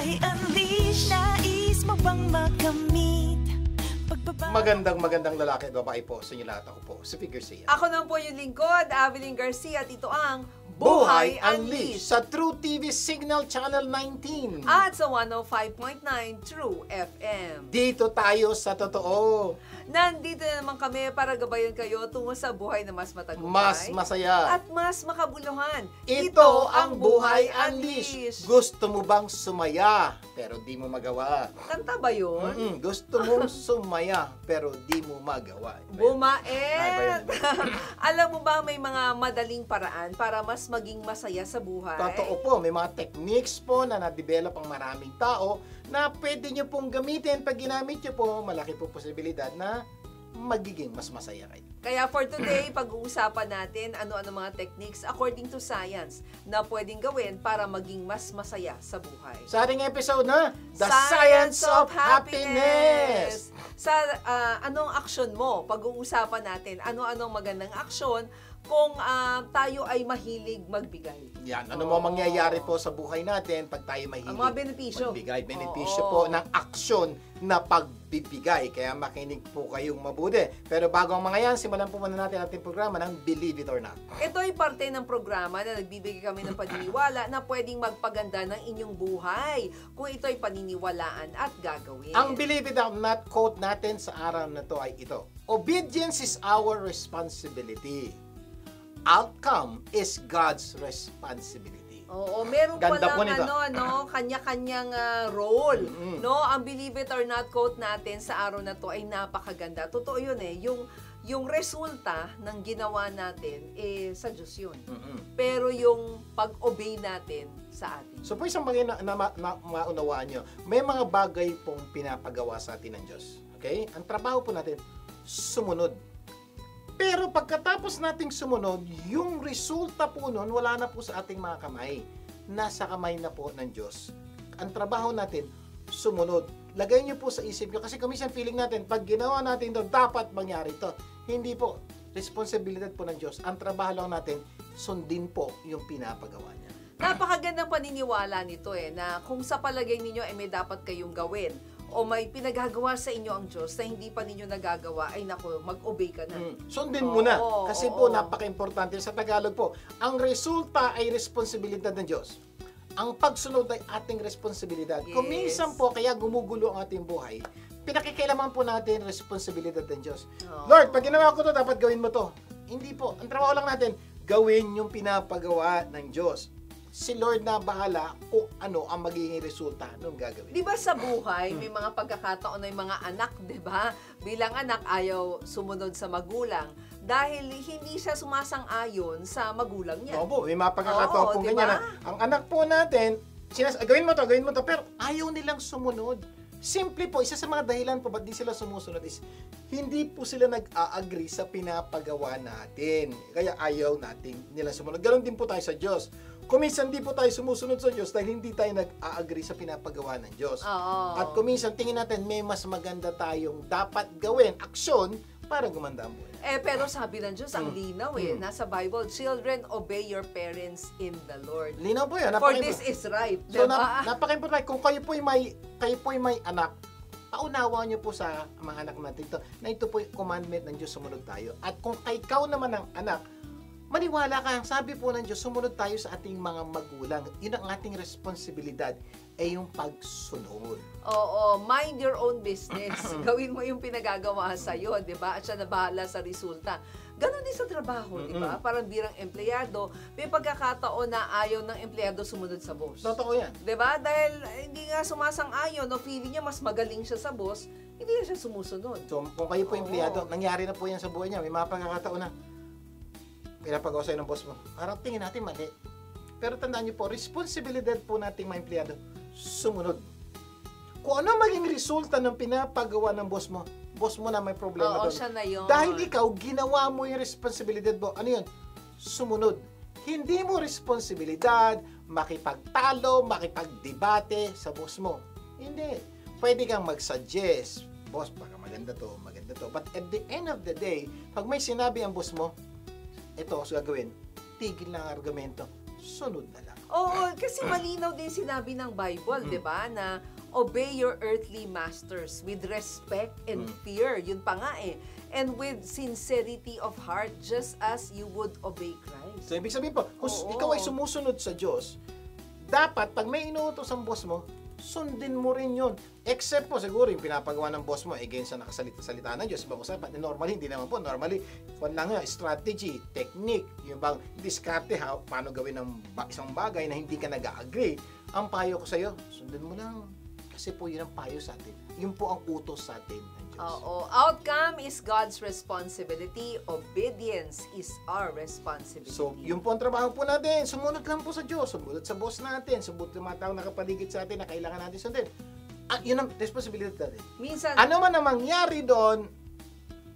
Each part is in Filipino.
Buhay Unleash, nais mo bang makamit? Magandang lalaki at babae po sa inyo lahat. Ako po, si P. Garcia. Ako naman po yung lingkod, Avelyn Garcia, at ito ang Buhay Unleash sa True TV Signal Channel 19. At sa 105.9 True FM. Dito tayo sa totoo. Nandito na naman kami para gabayan kayo tungo sa buhay na mas matagumpay. Mas masaya. At mas makabuluhan. Ito ang Buhay Unleash. Gusto mo bang sumaya pero di mo magawa? Kanta ba yun? Gusto mong sumaya pero di mo magawa. Bumaet! Alam mo ba may mga madaling paraan para mas maging masaya sa buhay? Totoo po, may mga techniques po na na-develop ang maraming tao na pwede nyo pong gamitin. Pag ginamit nyo po, malaki po posibilidad na magiging mas masaya kayo. Kaya for today, pag-uusapan natin ano-ano mga techniques according to science na pwedeng gawin para maging mas masaya sa buhay. Sa ating episode na The Science of Happiness! Sa anong aksyon mo? Pag-uusapan natin ano-anong magandang aksyon kung tayo ay mahilig magbigay. Yan, ano mo mangyayari po sa buhay natin pag tayo mahilig ang mga benepisyo. magbigay. Benepisyo po ng aksyon na pagbibigay. Kaya makinig po kayong mabuti. Pero bago ang mga yan, simulan po muna natin ating programa ng Believe It or Not. Ito ay parte ng programa na nagbibigay kami ng paniniwala na pwedeng magpaganda ng inyong buhay kung ito ay paniniwalaan at gagawin. Ang Believe It or Not quote natin sa araw na to ay ito: Obedience is our responsibility. Outcome is God's responsibility. Oo, meron Ganda po palang nito. kanya-kanyang role. No, ang Believe It or Not quote natin sa araw na to ay napakaganda. Totoo 'yun eh, yung resulta ng ginawa natin sa Diyos 'yun. Pero yung pag-obey natin sa atin. So po isang bagay na maunawaan nyo, may mga bagay pong pinapagawa sa atin ng Diyos. Okay? Ang trabaho po natin, sumunod. Pero pagkatapos nating sumunod, yung resulta po nun, wala na po sa ating mga kamay. Nasa kamay na po ng Diyos. Ang trabaho natin, sumunod. Lagay nyo po sa isip nyo, kasi kuminsan feeling natin, pag ginawa natin ito, dapat mangyari ito. Hindi po. Responsibilidad po ng Diyos. Ang trabaho lang natin, sundin po yung pinapagawa niya. Napakagandang paniniwala nito na kung sa palagay ninyo ay may dapat kayong gawin o may pinagagawa sa inyo ang Diyos na hindi pa ninyo nagagawa, ay naku, mag-obey ka na. Sundin mo na. Kasi po, napaka-importante sa Tagalog po, ang resulta ay responsibilidad ng Diyos. Ang pagsunod ay ating responsibilidad. Yes. Kung minsan po, kaya gumugulo ang ating buhay, pinakikailaman po natin responsibilidad ng Diyos. Lord, pag ginawa ko to, dapat gawin mo to. Hindi po. Ang trabaho lang natin, gawin yung pinapagawa ng Diyos. Si Lord na bahala kung ano ang magiging resulta nung gagawin. Di ba sa buhay, may mga pagkakataon na yung mga anak, di ba? Bilang anak, ayaw sumunod sa magulang dahil hindi siya sumasang-ayon sa magulang niya. Opo, may mga pagkakataon po diba? ganyan na ang anak po natin, gawin mo to, pero ayaw nilang sumunod. Simple po, isa sa mga dahilan po ba't di sila sumusunod is hindi po sila nag-a-agree sa pinapagawa natin. Kaya ayaw natin nila sumunod. Ganon din po tayo sa Diyos. Kuminsan di po tayo sumusunod sa Diyos dahil hindi tayo nag-a-agree sa pinapagawa ng Diyos. At kuminsan tingin natin may mas maganda tayong dapat gawin, aksyon, para gumanda ang buhay. Pero sabi ng Diyos, ang linaw nasa Bible, children, obey your parents in the Lord. Linaw po yan. For this is right. So, diba? napaka-importante. Kung kayo po'y may anak, paunawa nyo po sa mga anak natin ito, na ito po'y commandment ng Diyos, sumunod tayo. At kung ikaw naman ang anak, maniwala ka, sabi po ng Diyos, sumunod tayo sa ating mga magulang. Yun ang ating responsibilidad, ay yung pagsunod. Oo, mind your own business. Gawin mo yung pinagagawa sa'yo, di ba? At siya na bahala sa resulta. Ganon din sa trabaho, di ba? Parang birang empleyado, may pagkakataon na ayaw ng empleyado sumunod sa boss. Totoo yan. Di ba? Dahil hindi nga sumasang-ayon, no, feeling niya mas magaling siya sa boss, hindi na siya sumusunod. So, kung kayo po empleyado, nangyari na po yan sa buhay niya. May mga pagkakataon na pinapagawa sa'yo ng boss mo. Parang tingin natin mali. Pero tandaan niyo po, responsibilidad po nating mga empleyado, sumunod. Kung ano maging resulta ng pinapagawa ng boss mo na may problema doon. Siya na yun. Dahil ikaw, ginawa mo yung responsibilidad mo. Ano yun? Sumunod. Hindi mo responsibilidad makipagtalo, makipagdebate sa boss mo. Hindi. Pwede kang mag-suggest. Boss, baka maganda to. But at the end of the day, pag may sinabi ang boss mo, ito, gagawin, tigil na ang argumento, sunod na lang. Oo, kasi malinaw din sinabi ng Bible, di ba, na obey your earthly masters with respect and fear. Yun pa nga eh. And with sincerity of heart, just as you would obey Christ. So, ibig sabihin po, kung ikaw ay sumusunod sa Diyos, dapat, pag may inuutos ang boss mo, sundin mo rin yun. Except po, siguro, yung pinapagawa ng boss mo, against sa nakasalita ng Diyos, ibang usapan. Normally, hindi naman po. Normally, kung lang yun, strategy, technique, yung bang diskarte, paano gawin ng isang bagay na hindi ka nag-agree. Ang payo ko sa'yo, sundin mo lang. Kasi po, yun ang payo sa atin. Yun po ang utos sa atin. Oo. Outcome is God's responsibility. Obedience is our responsibility. So, yun po ang trabaho po natin. Sumunod lang po sa Diyos. Sumunod sa boss natin. Sumunod sa mga taong nakapaligid sa atin na kailangan natin sundin. Yun ang responsibility natin. Minsan, ano man ang mangyari doon,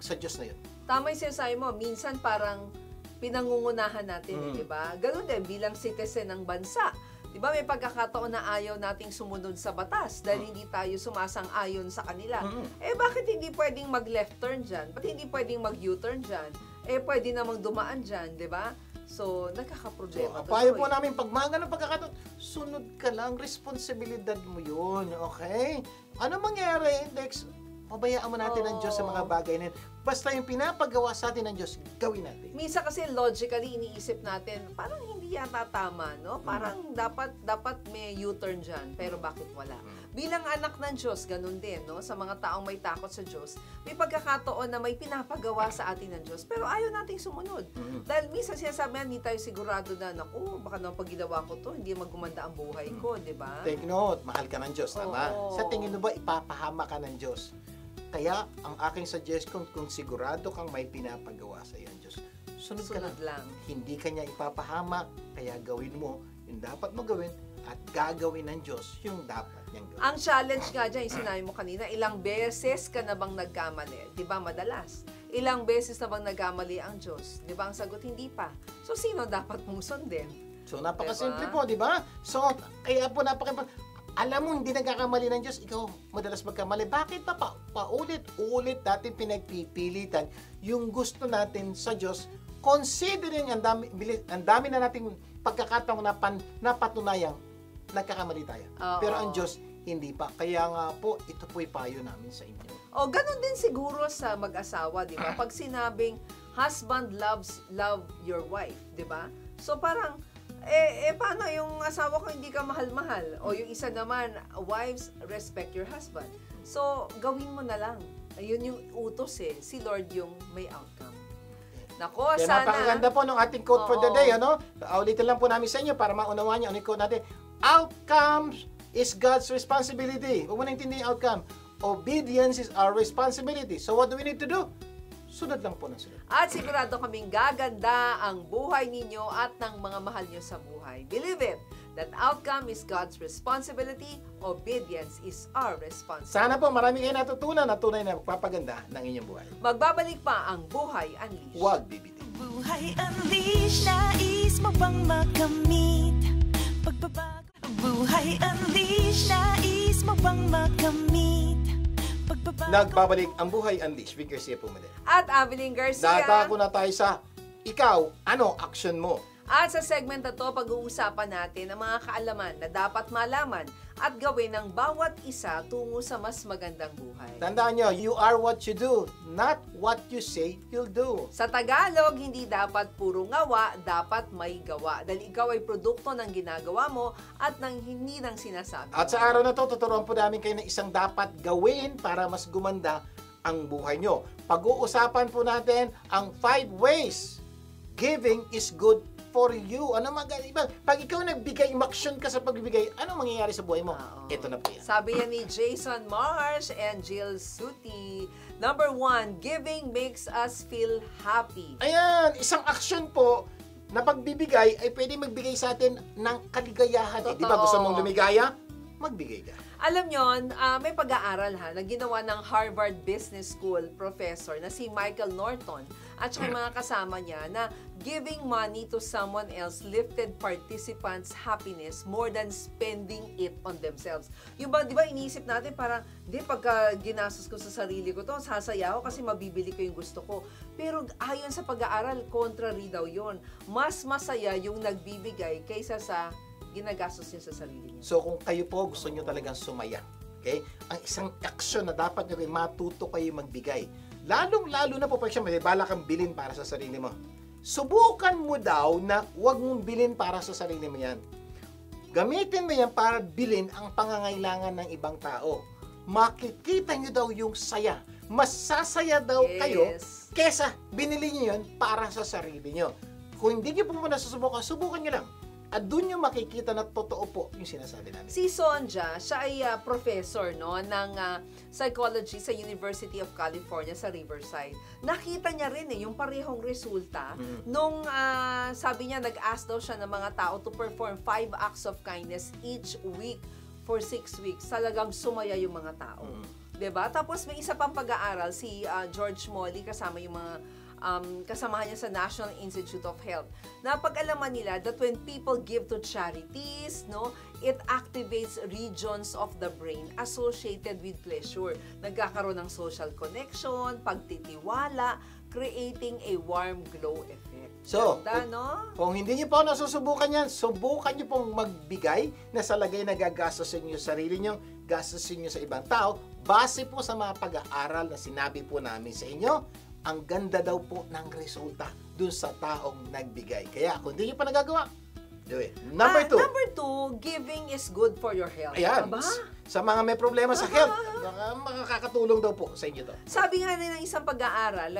sa Diyos na yun. Tama yung sinasabi mo. Minsan parang pinangungunahan natin, di ba? Ganun din bilang citizen ng bansa. Di ba may pagkakataon na ayaw nating sumunod sa batas dahil hindi tayo sumasang-ayon sa kanila. Eh bakit hindi pwedeng mag-left turn dyan? Ba't hindi pwedeng mag-U-turn dyan? Eh pwede namang dumaan dyan, di ba? So, nagkakaproblema. So, payo po namin, pag mga ganun pagkakataon, sunod ka lang, responsibilidad mo yun, okay? Ano mangyari, Index? Pabayaan mo natin ang Diyos sa mga bagay na yun. Basta yung pinapagawa sa atin ng Diyos, gawin natin. Minsan kasi logically iniisip natin, parang hindi yata tama, no? Parang dapat may U-turn dyan, pero bakit wala? Bilang anak ng Diyos, ganun din, no? Sa mga taong may takot sa Diyos, may pagkakataon na may pinapagawa sa atin ng Diyos, pero ayaw nating sumunod. Dahil minsan sinasabi, hindi tayo sigurado na, naku, baka naman pag ginawa ko to, hindi magumanda ang buhay ko, di ba? Take note, mahal ka ng Diyos, tama? Sa tingin mo ba, ipapahama ka ng Diyos? Kaya, ang aking suggestion, kung sigurado kang may pinapagawa sa iyo, Diyos, sunod ka lang. Hindi ka niya ipapahama, kaya gawin mo yung dapat mo gawin at gagawin ng Diyos yung dapat niyang gawin. Ang challenge nga dyan, yung sinabi mo kanina, ilang beses ka na bang nagkamali? Di ba madalas? Ilang beses na bang nagkamali ang Diyos? Di ba ang sagot, hindi pa. So, sino dapat mong sundin? So, napakasimple po, di ba? So, kaya po alam mo, hindi nagkakamali ng Diyos, ikaw madalas magkamali. Bakit pa paulit-ulit natin pinagpipilitan yung gusto natin sa Diyos, considering ang dami na nating pagkakataong napatunayang nagkakamali tayo. Pero ang Diyos, hindi pa. Kaya nga po, ito po'y payo namin sa inyo. O, ganun din siguro sa mag-asawa, di ba? Pag sinabing, husband love your wife, di ba? So, parang, paano yung asawa ko hindi ka mahal-mahal? O yung isa naman, wives, respect your husband. So, gawin mo na lang. Ayun yung utos eh. Si Lord yung may outcome. Nako, sana. Napakaganda po ng ating quote for the day, ano? Ulitin lang po namin sa inyo para maunawaan nyo. Ano yung quote natin? Outcomes is God's responsibility. Huwag mo na intindihin yung outcome. Obedience is our responsibility. So, what do we need to do? Sunod lang po ng sunod. At sigurado kaming gaganda ang buhay ninyo at ng mga mahal nyo sa buhay. Believe it, that outcome is God's responsibility, obedience is our responsibility. Sana po marami kayo natutunan na tunay na magpapaganda ng inyong buhay. Magbabalik pa ang Buhay Unleashed. Huwag bibitin. Buhay Unleashed, nais mo bang makamit? Pagbabago. Buhay Unleashed, nais mo bang makamit? Nagbabalik ang Buhay Unleashed. Vic Garcia po muli. At Avelyn Garcia. Dadako na tayo sa ikaw, ano action mo? At sa segment na to, pag-uusapan natin ang mga kaalaman na dapat malaman at gawin ng bawat isa tungo sa mas magandang buhay. Tandaan nyo, you are what you do, not what you say you'll do. Sa Tagalog, hindi dapat puro ngawa, dapat may gawa. Dahil ikaw ay produkto ng ginagawa mo at hindi ng sinasabi. At sa araw na to, tuturuan po namin kayo ng isang dapat gawin para mas gumanda ang buhay nyo. Pag-uusapan po natin ang 5 ways giving is good for you. Ano maganda? Pag ikaw nagbigay, umaksyon ka sa pagbibigay, ano mangyayari sa buhay mo? Ito na po yan. Sabi yan ni Jason Marsh and Jill Suti. Number 1, giving makes us feel happy. Ayan, isang aksyon po na pagbibigay ay pwede magbigay sa atin ng kaligayahan. Di ba gusto mong lumigaya? Magbigay ka. Alam nyo, may pag-aaral na ginawa ng Harvard Business School professor na si Michael Norton at saka mga kasama niya na giving money to someone else lifted participants' happiness more than spending it on themselves. Yung ba, di ba, iniisip natin parang, pagka ginastos ko sa sarili ko to, sasaya ako kasi mabibili ko yung gusto ko. Pero ayon sa pag-aaral, contrary daw yon. Mas masaya yung nagbibigay kaysa sa ginagastos niyo sa sarili niyo. So kung kayo po gusto nyo talagang sumaya, okay? Ang isang aksyon na dapat nyo matuto kayo magbigay. Lalong-lalo na po, for example, bala kang bilin para sa sarili mo. Subukan mo daw na huwag mong bilin para sa sarili mo yan. Gamitin mo yan para bilin ang pangangailangan ng ibang tao. Makikita nyo daw yung saya. Mas sasaya daw kayo kesa binili nyo yun para sa sarili nyo. Kung hindi nyo po muna subukan nyo lang. At doon nyo makikita na totoo po yung sinasabi namin. Si Sonja, siya ay professor no, ng psychology sa University of California sa Riverside. Nakita niya rin yung parehong resulta nung sabi niya, nag-ask daw siya ng mga tao to perform 5 acts of kindness each week for 6 weeks. Talagang sumaya yung mga tao. 'Di ba? Tapos may isa pang pag-aaral, si George Molly, kasama yung mga kasamahan niya sa National Institute of Health. Napag-alaman nila that when people give to charities, no, it activates regions of the brain associated with pleasure. Nagkakaroon ng social connection, pagtitiwala, creating a warm glow effect. So, ganda, no? Kung hindi niyo po nasusubukan yan, subukan niyo pong magbigay na sa lagay na gagastosin niyo sarili niyo, gastosin niyo sa ibang tao, base po sa mga pag-aaral na sinabi po namin sa inyo. Ang ganda daw po ng resulta dun sa taong nagbigay. Kaya kung hindi nyo pa nagagawa, do it. Number 2. Number 2, giving is good for your health. Ayan. Aba? Sa mga may problema sa health, makakatulong daw po sa inyo to. Sabi nga rin ng isang pag-aaral,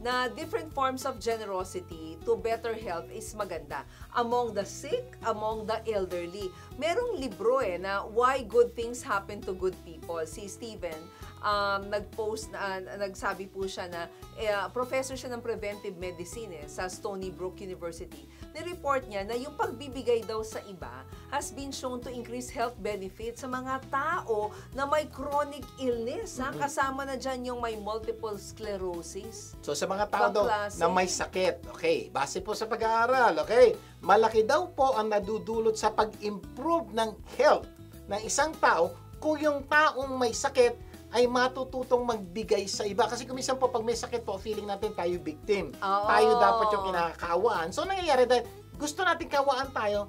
na different forms of generosity to better health is maganda. Among the sick, among the elderly. Merong libro na Why Good Things Happen to Good People. Si Stephen, nag-post, nagsabi po siya na professor siya ng preventive medicine sa Stony Brook University. Nireport niya na yung pagbibigay daw sa iba has been shown to increase health benefits sa mga tao na may chronic illness. Kasama na dyan yung may multiple sclerosis. So sa mga tao daw na may sakit, okay, base po sa pag-aaral, okay, malaki daw po ang nadudulot sa pag-improve ng health ng isang tao kung yung taong may sakit ay matututong magbigay sa iba. Kasi kuminsan po, pag may sakit po, feeling natin tayo victim. Tayo dapat yung kinakawaan. So, nangyayari dahil gusto natin kawaan tayo,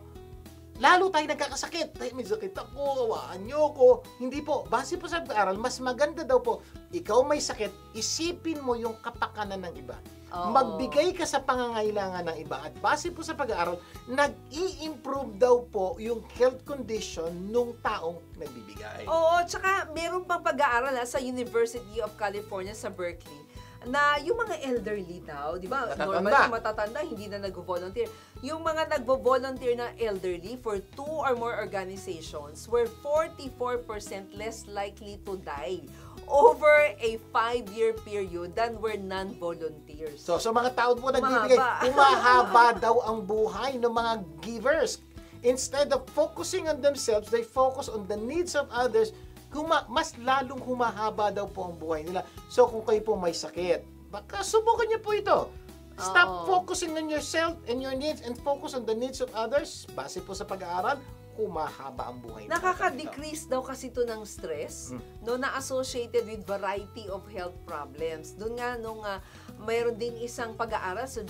lalo tayo nagkakasakit. Dahil may sakit ako, kawaan nyo ko. Hindi po. Base po sa pag-aaral, mas maganda daw po, ikaw may sakit, isipin mo yung kapakanan ng iba. Magbigay ka sa pangangailangan ng iba. At base po sa pag-aaral, nag-i-improve daw po yung health condition nung taong nagbibigay. Oo, tsaka meron pang pag-aaral sa University of California sa Berkeley na yung mga elderly daw, di ba? Normally, matatanda, hindi na nag-volunteer. Yung mga nag-volunteer na elderly for 2 or more organizations were 44% less likely to die over a 5-year period than were non-volunteers. So, sa mga tao po nagbibigay, humahaba daw ang buhay ng mga givers. Instead of focusing on themselves, they focus on the needs of others. Mas lalong humahaba daw po ang buhay nila. So, kung kayo po may sakit, baka subukan niyo po ito. Stop focusing on yourself and your needs and focus on the needs of others. Base po sa pag-aaral, humahaba ang buhay. Nakaka-decrease daw kasi ito ng stress, no, na associated with variety of health problems. Doon nga, mayroon din isang pag-aaral sa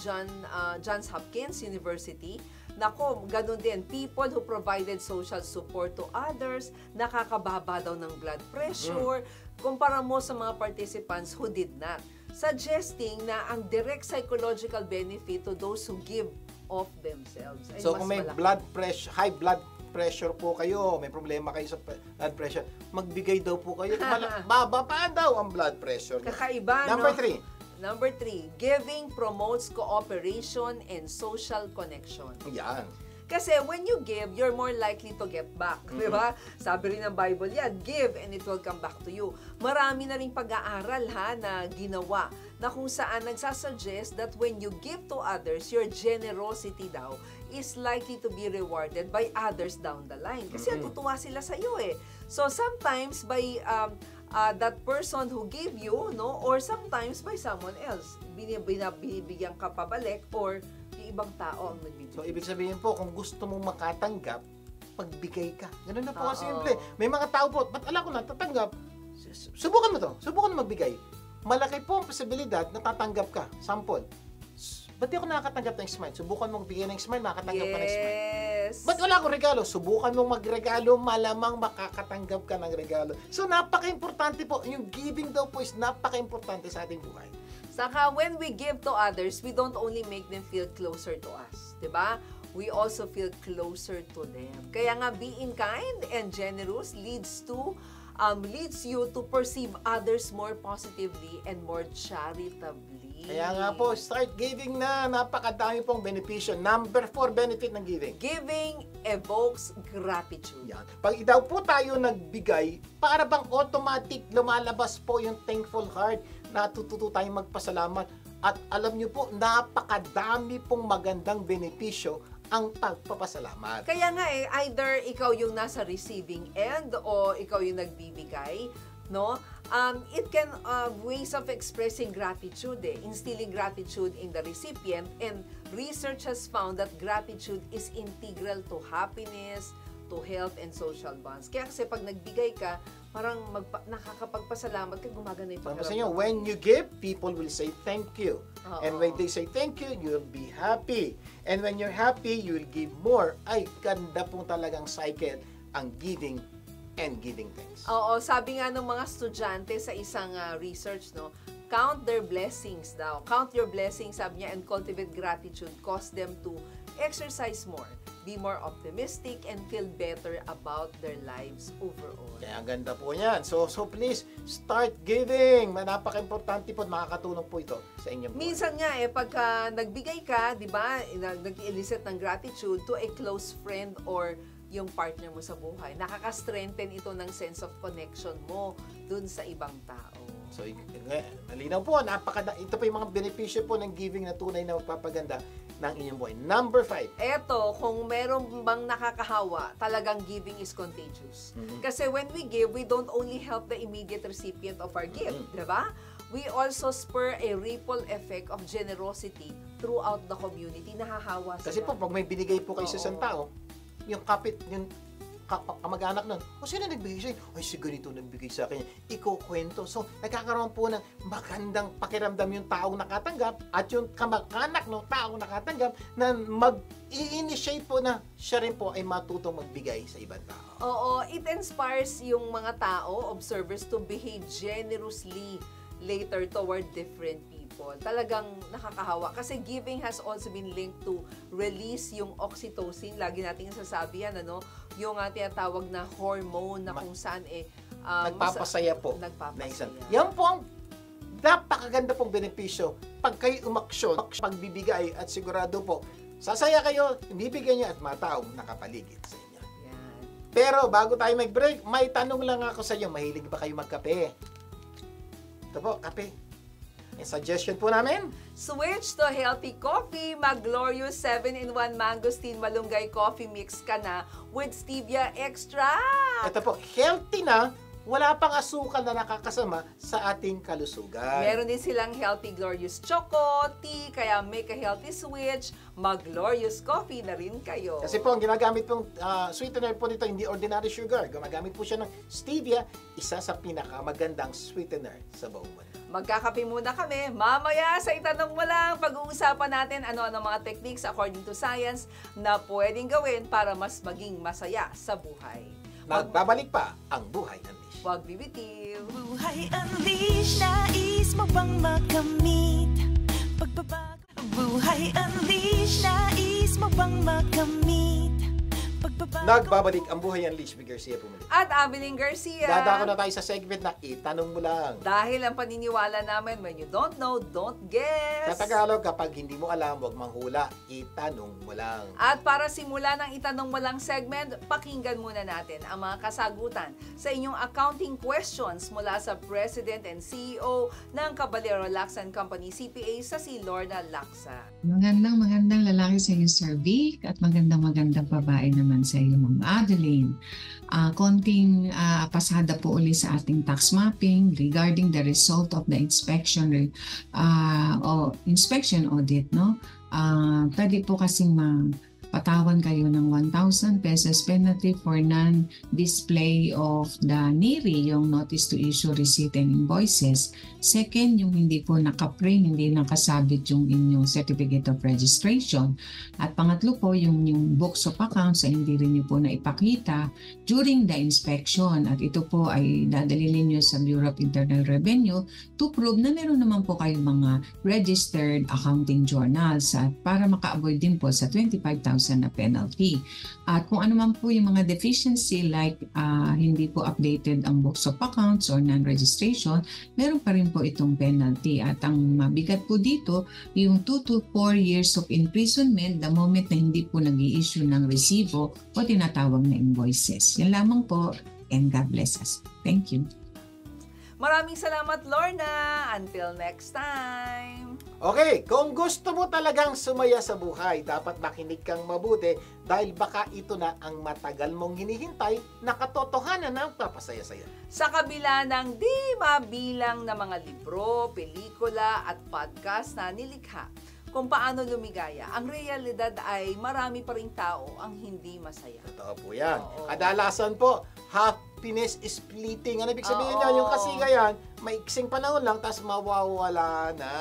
Johns Hopkins University. Nako, ganun din. People who provided social support to others, nakakababa daw ng blood pressure, kumpara mo sa mga participants who did not. Suggesting na ang direct psychological benefit to those who give of themselves ay so, mas kung may malaki. high blood pressure po kayo, may problema kayo sa blood pressure, magbigay daw po kayo. Bababa daw ang blood pressure. Kakaiba, Number no? 3. Number 3, giving promotes cooperation and social connection. Yan. Kasi when you give, you're more likely to get back. Di ba? Sabi rin ng Bible yan, give and it will come back to you. Marami na rin pag-aaral na ginawa na kung saan nagsasuggest that when you give to others, your generosity daw is likely to be rewarded by others down the line. Kasi natutuwa sila sa iyo eh. So sometimes by that person who gave you, no, or sometimes by someone else, binibigyan ka pabalik or yung ibang tao ang nagbibigay. So, ibig sabihin po, kung gusto mong makatanggap, pagbigay ka. Ganun na po kasi simple. May mga tao po, ba't alam ko na, tatanggap? Subukan mo to. Subukan mo magbigay. Malaki po ang posibilidad na tatanggap ka. Sample. Ba't di ako nakakatanggap ng smile? Subukan mo magbigay ng smile, makakatanggap ka ng smile. Yes. Ba't wala akong regalo? Subukan mong magregalo, malamang makakatanggap ka ng regalo. So, napaka-importante po. Yung giving daw po is napaka-importante sa ating buhay. Saka, when we give to others, we don't only make them feel closer to us. Diba? We also feel closer to them. Kaya nga, being kind and generous leads you to perceive others more positively and more charitably. Kaya nga po, start giving na. Napakadami pong benepisyo. Number 4 benefit ng giving. Giving evokes gratitude. Yan. Pag daw po tayo nagbigay, para bang automatic lumalabas po yung thankful heart, natututo tayong magpasalamat. At alam nyo po, napakadami pong magandang benepisyo ang pagpapasalamat. Kaya nga either ikaw yung nasa receiving end o ikaw yung nagbibigay, no? It can ways of expressing gratitude, instilling gratitude in the recipient, and research has found that gratitude is integral to happiness, to health and social bonds. Kaya kasi pag nagbigay ka, parang nakakapagpasalamat ka, gumagana yung Kasi nyo, when you give, people will say thank you. And when they say thank you, you'll be happy. And when you're happy, you'll give more. Ay, ganda pong talagang cycle ang giving and giving things. Oo, sabi nga ng mga estudyante sa isang research, no, count their blessings daw. Count your blessings, sabi niya, and cultivate gratitude cause them to exercise more, be more optimistic, and feel better about their lives overall. Kaya ang ganda po yan. So please, start giving. Napaka-importante po, makakatulong po ito sa inyong buhay. Minsan nga pagka nagbigay ka, di ba, nag-elicit ng gratitude to a close friend or yung partner mo sa buhay, nakaka-strengthen ito ng sense of connection mo dun sa ibang tao. So, malinaw po, ito pa yung mga benepisyo po ng giving na tunay na magpapaganda ng inyong buhay. Number 5. Eto, kung meron bang nakakahawa, talagang giving is contagious. Kasi when we give, we don't only help the immediate recipient of our gift, di ba? We also spur a ripple effect of generosity throughout the community. Nahahawa sila. Kasi po, pag may binigay po kayo sa isang tao, yung kamag-anak nun, sino nagbigay sa'yo? Ay, si ganito nagbigay sa akin. Ikukwento. So, nagkakaroon po ng magandang pakiramdam yung taong nakatanggap at yung kamag-anak ng taong nakatanggap na mag-i-initiate po na siya rin po ay matutong magbigay sa ibang tao. Oo, it inspires yung mga tao, observers, to behave generously later toward different people. Talagang nakakahawa. Kasi giving has also been linked to release yung oxytocin. Lagi nating sasabi yan, yung tinatawag na hormone na kung saan nagpapasaya po. Nagpapasaya. Yan po ang napakaganda pong benepisyo. Pag kayo umaksyon, pagbibigay at sigurado po, sasaya kayo, bibigyan niyo at mataong nakapaligid sa inyo. Yan. Pero bago tayo mag-break, may tanong lang ako sa inyo. Mahilig ba kayo magkape? Ito po, kape. Yung suggestion po namin, Switch to healthy coffee. Mag-Glorious 7-in-1 Mangosteen Malunggay Coffee Mix ka na with Stevia Extract. ito po, healthy na, wala pang asukal na nakakasama sa ating kalusugan. Meron din silang Healthy Glorious Choco, tea, kaya make a healthy switch. Mag-Glorious Coffee na rin kayo. Kasi po, ang ginagamit pong sweetener po nito, hindi ordinary sugar. Gumagamit po siya ng stevia, isa sa pinakamagandang sweetener sa buong mundo. Magkakape muna kami. Mamaya sa Itanong Mo Lang, pag-uusapan natin ano-ano mga techniques according to science na pwedeng gawin para mas maging masaya sa buhay. Magbabalik pa ang Buhay Unleashed. Huwag bibitiw. Buhay Unleashed, nais mo bang makamit? Pagbabago. Buhay Unleashed, nais mo bang makamit? Pagbabago. Nagbabalik ang Buhay Unleashed with Garcia Pumuli. At Abiling Garcia. Dadako na tayo sa segment na Itanong Mo Lang. Dahil ang paniniwala namin, when you don't know, don't guess. Sa Tagalog, kapag hindi mo alam, huwag manghula, itanong mo lang. At para simula ng Itanong Mo Lang segment, pakinggan muna natin ang mga kasagutan sa inyong accounting questions mula sa President and CEO ng Caballero Lacsan Company CPA sa si Lorna Lacsa. Magandang lalaki sa iyo, Sir Vic, at magandang babae naman sa iyo, Ma'am Adeline. Konting pasada po uli sa ating tax mapping regarding the result of the inspection audit, no? Pwede po kasing patawan kayo ng 1,000 pesos penalty for non-display of the NIRI, yung Notice to Issue Receipt and Invoices. Second, yung hindi po nakaprint, hindi nakasabit yung inyong Certificate of Registration. At pangatlo po, yung books of accounts ay hindi rin nyo po na ipakita during the inspection. At ito po ay dadalhin nyo sa Bureau of Internal Revenue to prove na meron naman po kayong mga registered accounting journals at para maka-avoid din po sa 25,000 na penalty. At kung ano man po yung mga deficiency like hindi po updated ang books of accounts or non-registration, meron pa rin po itong penalty. At ang mabigat po dito, yung 2 to 4 years of imprisonment the moment na hindi po nag-i-issue ng resibo o tinatawag na invoices. Yan lamang po, and God bless us. Thank you. Maraming salamat, Lorna. Until next time. Okay, kung gusto mo talagang sumaya sa buhay, dapat makinig kang mabuti dahil baka ito na ang matagal mong hinihintay na katotohanan ng papasaya-saya. Sa kabila ng di mabilang na mga libro, pelikula at podcast na nilikha kung paano lumigaya, ang realidad ay marami pa ring tao ang hindi masaya. Totoo po yan. Oo. Kadalasan po, happiness is fleeting. Ano ibig sabihin Oo. yan? Yung kasigayan, maiksing panahon lang, tapos mawawala na.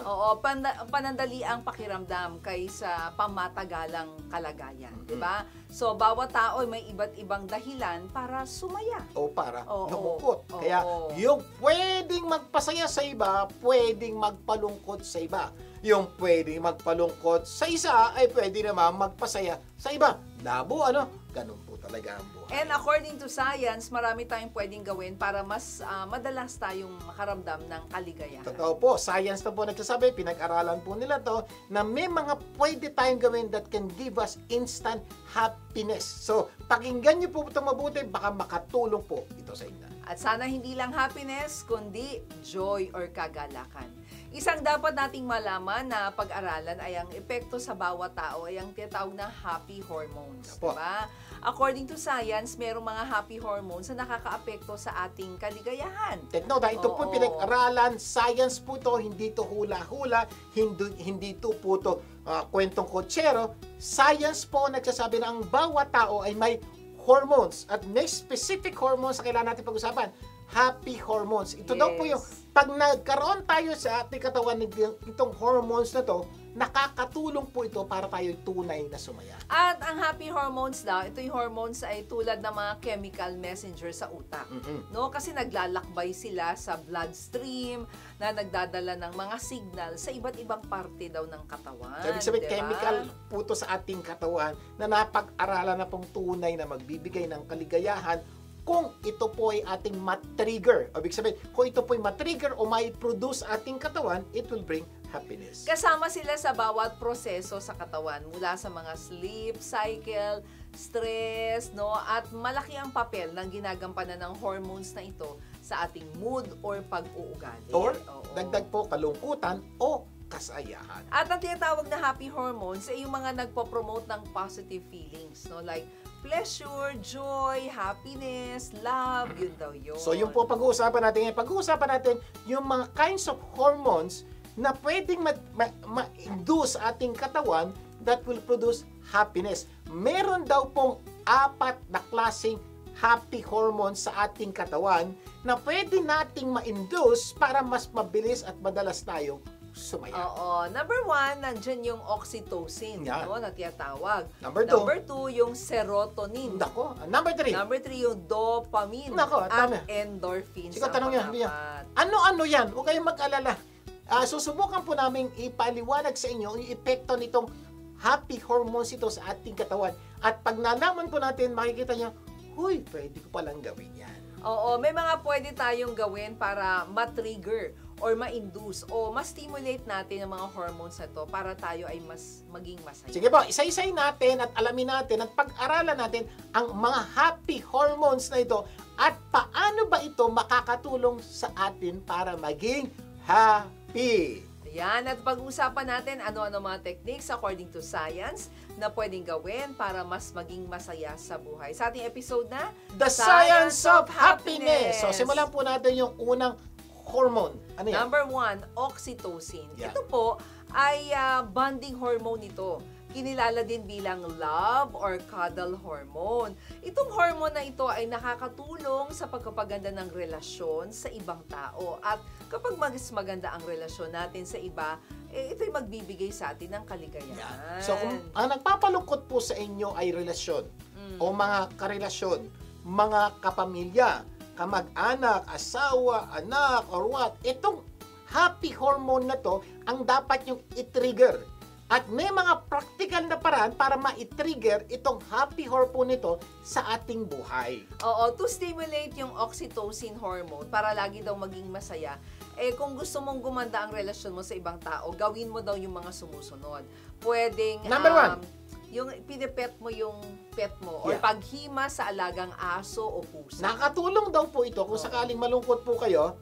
Oo, panandali ang pakiramdam kaysa pamatagalang kalagayan, di ba? So, bawat tao ay may iba't ibang dahilan para sumaya. O para Oo. lumungkot. Oo. Kaya Oo. yung pwedeng magpasaya sa iba, pwedeng magpalungkot sa iba. Yung pwedeng magpalungkot sa isa, ay pwede naman magpasaya sa iba. Labo, ano? Ganun po talaga ang buhay. And according to science, marami tayong pwedeng gawin para mas madalas tayong makaramdam ng kaligayahan. Totoo po, science na po nagsasabi, pinag-aralan po nila to, na may mga pwede tayong gawin that can give us instant happiness. So, pakinggan niyo po itong mabuti, baka makatulong po ito sa inyo. At sana hindi lang happiness, kundi joy or kagalakan. Isang dapat nating malaman na pag-aralan ay ang epekto sa bawat tao ay ang tinatawag na happy hormones. Apo. Diba? According to science, merong mga happy hormones na nakakaapekto sa ating kaligayahan. Take note, ito po Oo. pinag-aralan, science po to, hindi to hula-hula, hindi to po to kwentong kotsero. Science po nagsasabi na ang bawat tao ay may hormones at may specific hormones na kailangan natin pag-usapan. Happy hormones. Ito daw po yung, pag nagkaroon tayo sa ating katawan itong hormones na to, nakakatulong po ito para tayo tunay na sumaya. At ang happy hormones daw, ito yung hormones ay tulad ng mga chemical messenger sa utak. No? Kasi naglalakbay sila sa bloodstream na nagdadala ng mga signal sa iba't ibang parte daw ng katawan. So, ibig sabihin, diba? chemical po ito sa ating katawan na napag-aralan na pong tunay na magbibigay ng kaligayahan kung ito po ay ating matrigger. Ibig sabihin, kung ito po ay matrigger o mai-produce ating katawan, it will bring happiness. Kasama sila sa bawat proseso sa katawan, mula sa mga sleep cycle, stress, no? At malaki ang papel ng ginagampanan ng hormones na ito sa ating mood or pag-uugali. Or, Oo. dagdag po, kalungkutan o kasayahan. At ang tinatawag na happy hormones ay yung mga nagpo-promote ng positive feelings, no? Like pleasure, joy, happiness, love, yun daw yun. So, yung po pag-uusapan natin ngayon. Pag-uusapan natin yung mga kinds of hormones na pwedeng ma-induce sa ating katawan that will produce happiness. Meron daw pong 4 na klaseng happy hormones sa ating katawan na pwede nating ma-induce para mas mabilis at madalas tayong sumaya. Oo. Number 1, nandyan yung oxytocin, Yan. no, na tinatawag. Number 2. Number 2, yung serotonin. Nako. Number 3. Number 3, yung dopamine. Nako, at dami. endorphins. Sige, ang tanong yan, Bia. pangapat. Ano-ano yan? Huwag kayong mag-alala. Susubukan po namin ipaliwanag sa inyo yung epekto nitong happy hormones ito sa ating katawan. At pag nalaman po natin, makikita nyo, huy, pwede ko palang gawin yan. Oo, may mga pwede tayong gawin para ma-trigger or ma-induce o ma-stimulate natin ang mga hormones na to para tayo ay mas maging masaya. Sige po, isa-isay natin at alamin natin at pag-aralan natin ang mga happy hormones na ito at paano ba ito makakatulong sa atin para maging happy. Yan, at pag-usapan natin ano-ano mga techniques according to science na pwedeng gawin para mas maging masaya sa buhay. Sa ating episode na The Science of Happiness. So, simulan po natin yung unang hormone. Ano yan? Number 1, oxytocin. Yeah. Ito po ay bonding hormone ito. kinilala din bilang love or cuddle hormone. Itong hormone na ito ay nakakatulong sa pagpapaganda ng relasyon sa ibang tao. At kapag mas maganda ang relasyon natin sa iba, ito'y magbibigay sa atin ng kaligayahan. So, kung ang nagpapalungkot po sa inyo ay relasyon o mga karelasyon, mga kapamilya, kamag-anak, asawa, anak, or what, itong happy hormone na to ang dapat yung i-trigger. At may mga practical na paraan para ma-trigger itong happy hormone nito sa ating buhay. Oo, to stimulate yung oxytocin hormone para lagi daw maging masaya. Kung gusto mong gumanda ang relasyon mo sa ibang tao, gawin mo daw yung mga sumusunod. Pwedeng, Number 1. yung pinipet mo yung pet mo or paghima sa alagang aso o pusa. Nakatulong daw po ito kung sakaling malungkot po kayo,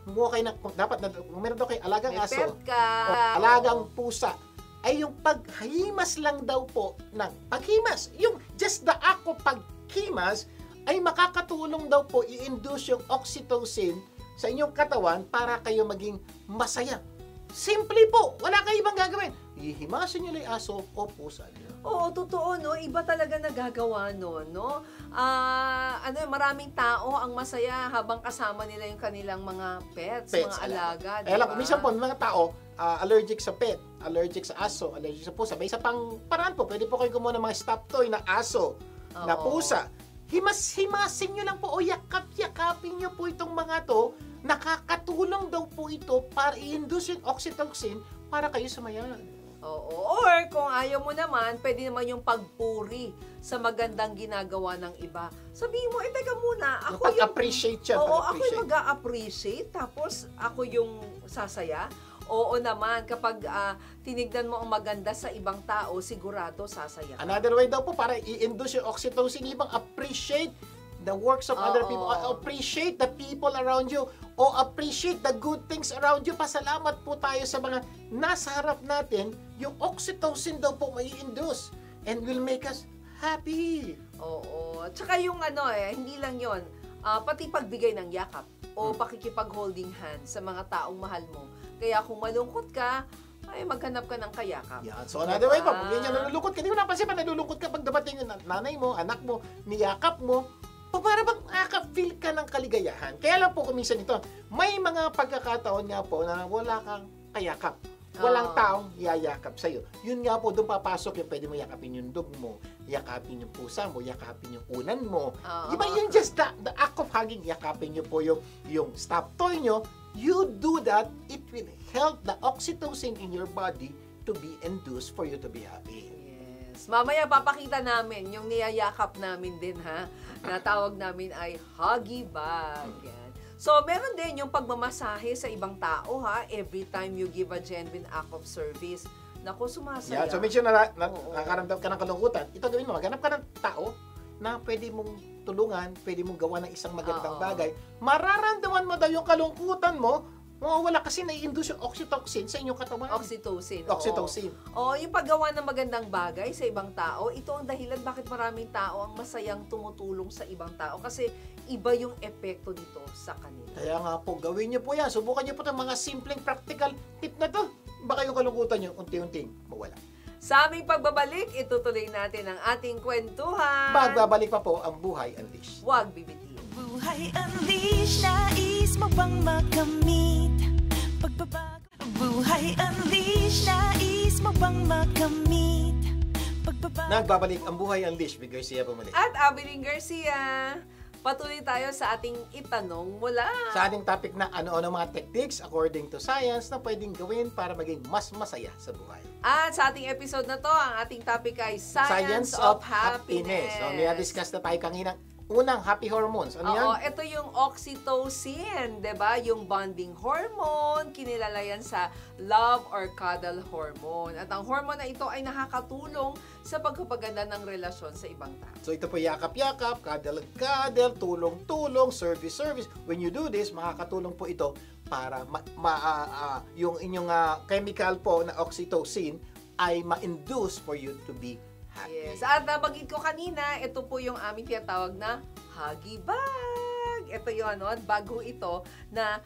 kumuha kayo dapat na, kung meron daw kayo alagang May aso pet ka. o alagang pusa, ay yung paghimas lang daw po ng paghimas. Yung just the act of paghimas ay makakatulong daw po i-induce yung oxytocin sa inyong katawan para kayo maging masaya. Simple po. Wala kayo ibang gagawin. Ihimasin nyo lang yung aso o pusa. Oo, totoo, no? Iba talaga nagagawa no, no? Maraming tao ang masaya habang kasama nila yung kanilang mga pets mga alaga, di Alam, ba? minsan po, may mga tao, allergic sa pet, allergic sa aso, allergic sa pusa. May isa pang paraan po, pwede po kayo kumuha ng mga stuffed toy na aso, na pusa. Himas-himasin nyo lang po o yakap-yakapin nyo po itong mga to. Nakakatulong daw po ito para i-induce yung oxytocin para kayo sumaya. Oo. Or kung ayaw mo naman, pwede naman yung pagpuri sa magandang ginagawa ng iba. Sabihin mo, teka muna, ako yung... Pag-appreciate siya. Oo, ako yung mag-a-appreciate, tapos ako yung sasaya. Oo naman, kapag tinignan mo ang maganda sa ibang tao, sigurado sasaya. Another way daw po para i-induce yung oxytocin, ibang appreciate the works of other people, appreciate the people around you, o appreciate the good things around you. Pasalamat po tayo sa mga nasa harap natin, yung oxytocin daw po may induce and will make us happy. Oo. Tsaka yung hindi lang yon, pati pagbigay ng yakap o pakikipag-holding hand sa mga taong mahal mo. Kaya kung malungkot ka, ay maghanap ka ng kayakap. Yan. So another way pa, pag ganyan nalulungkot ka, di mo napansin pa nalulungkot ka pag dapating yung nanay mo, anak mo, niyakap mo, para bang nakaka-feel ka ng kaligayahan. Kaya lang po kuminsan ito, may mga pagkakataon nga po na wala kang kayakap. Walang taong yayakap sa'yo. Yun nga po, doon papasok yung pwede mo yakapin yung dog mo, yakapin yung pusa mo, yakapin yung unan mo. Diba yun just the act of hugging, yakapin nyo po yung stuffed toy nyo. You do that, it will help the oxytocin in your body to be induced for you to be happy. Yes. Mamaya papakita namin yung niyayakap namin din, ha? Na tawag namin ay huggy bag. Yan. So, meron din yung pagmamasahe sa ibang tao, ha? Every time you give a genuine act of service. Naku, sumasaya. Yeah, so medyo nakakaramdam ka ng kalungkutan. Ito gawin mo, maghanap ka ng tao na pwede mong tulungan, pwede mong gawa ng isang magandang bagay. Mararamdaman mo daw yung kalungkutan mo, mawawala kasi nai-induce yung oxytocin sa inyong katawan. Oxytocin. Oxytocin. Oo, yung paggawa ng magandang bagay sa ibang tao, ito ang dahilan bakit maraming tao ang masayang tumutulong sa ibang tao kasi iba yung epekto nito sa kanila. Kaya nga po, gawin niyo po yan. Subukan niyo po itong mga simpleng practical tip na to. Baka yung kalungkutan niyo unti-unting mawala. Sa aming pagbabalik, itutuloy natin ang ating kwentuhan. Magbabalik pa po ang Buhay Unleashed. Huwag bibitin. Buhay Unleashed, nais mo bang makamit pagbabago? Buhay Unleashed, nais mo bang makamit pagbabago? Nagbabalik ang Buhay Unleashed. Big Garcia bumalik. At Abiling Garcia, patuloy tayo sa ating itanong mula. Sa ating topic na ano-ano mga techniques according to science na pwedeng gawin para maging mas masaya sa buhay. At sa ating episode na to, ang ating topic ay Science of Happiness. So, may na-discuss na tayo kanina. Unang, happy hormones. Ano yan? Oo, ito yung oxytocin, 'di ba? Yung bonding hormone, kinilala yan sa love or cuddle hormone. At ang hormone na ito ay nakakatulong sa pagpapaganda ng relasyon sa ibang tao. So ito po yakap-yakap, cuddle-cuddle, tulong-tulong, service-service. When you do this, makakatulong po ito para yung inyong chemical po na oxytocin ay ma-induce for you to be happy. Yes. At nabagid ko kanina, ito po yung aming tinatawag na huggy bag. Ito yung bago ito na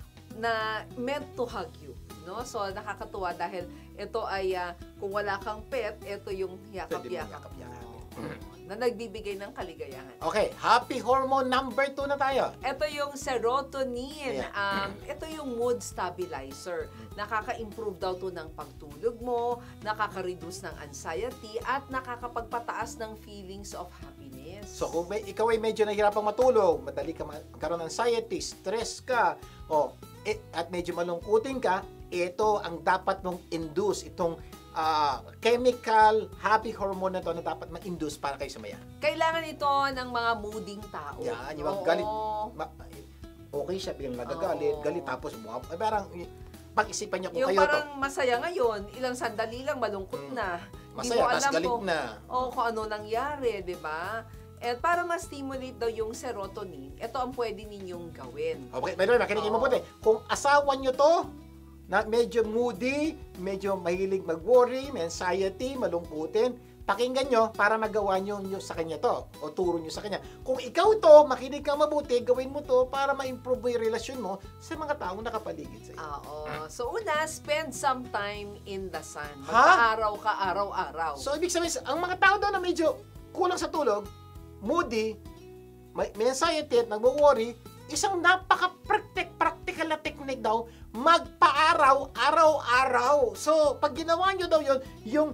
meant to hug you. No? So, nakakatuwa dahil Ito ay, kung wala kang pet, ito yung Pwede mo yakap-yakap yakap-yakap. na nagbibigay ng kaligayahan. Okay, happy hormone number 2 na tayo. Ito yung serotonin. Yeah. Ito yung mood stabilizer. Nakaka-improve daw to ng pagtulog mo, nakaka-reduce ng anxiety, at nakakapagpataas ng feelings of happiness. So kung ikaw ay medyo nahihirapang matulog, madali ka magkaroon ng anxiety, stress ka, at medyo malungkutin ka, ito ang dapat mong induce, itong chemical happy hormone na to na dapat ma-induce para kayo sumaya. Kailangan ito ng mga mooding tao. Yan, yung galit. Okay siya, biglang nagagalit, galit, tapos parang pag-isipan niyo kung yung kayo to. parang masaya ngayon, ilang sandali lang malungkot na. Di Masaya, mo tapos alam galit na. kung ano nangyari, di ba? At para ma-stimulate daw yung serotonin, ito ang pwede ninyong gawin. Okay, by the way, makinig mo po kung asawa niyo to, na medyo moody, medyo mahilig mag-worry, may anxiety, malungkutin, pakinggan nyo para magawa nyo sa kanya to o turo nyo sa kanya. Kung ikaw to, makinig kang mabuti, gawin mo to para ma-improve mo yung relasyon mo sa mga taong nakapaligid sa iyo. So una, spend some time in the sun. Mag-aaraw ka araw-araw. So ibig sabihin, ang mga tao daw na medyo kulang sa tulog, moody, may anxiety at nagwo-worry, isang napaka-practical na technique daw, magpa-araw, araw-araw. So, pag ginawa nyo daw yun, yung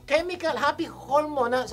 chemical happy hormone na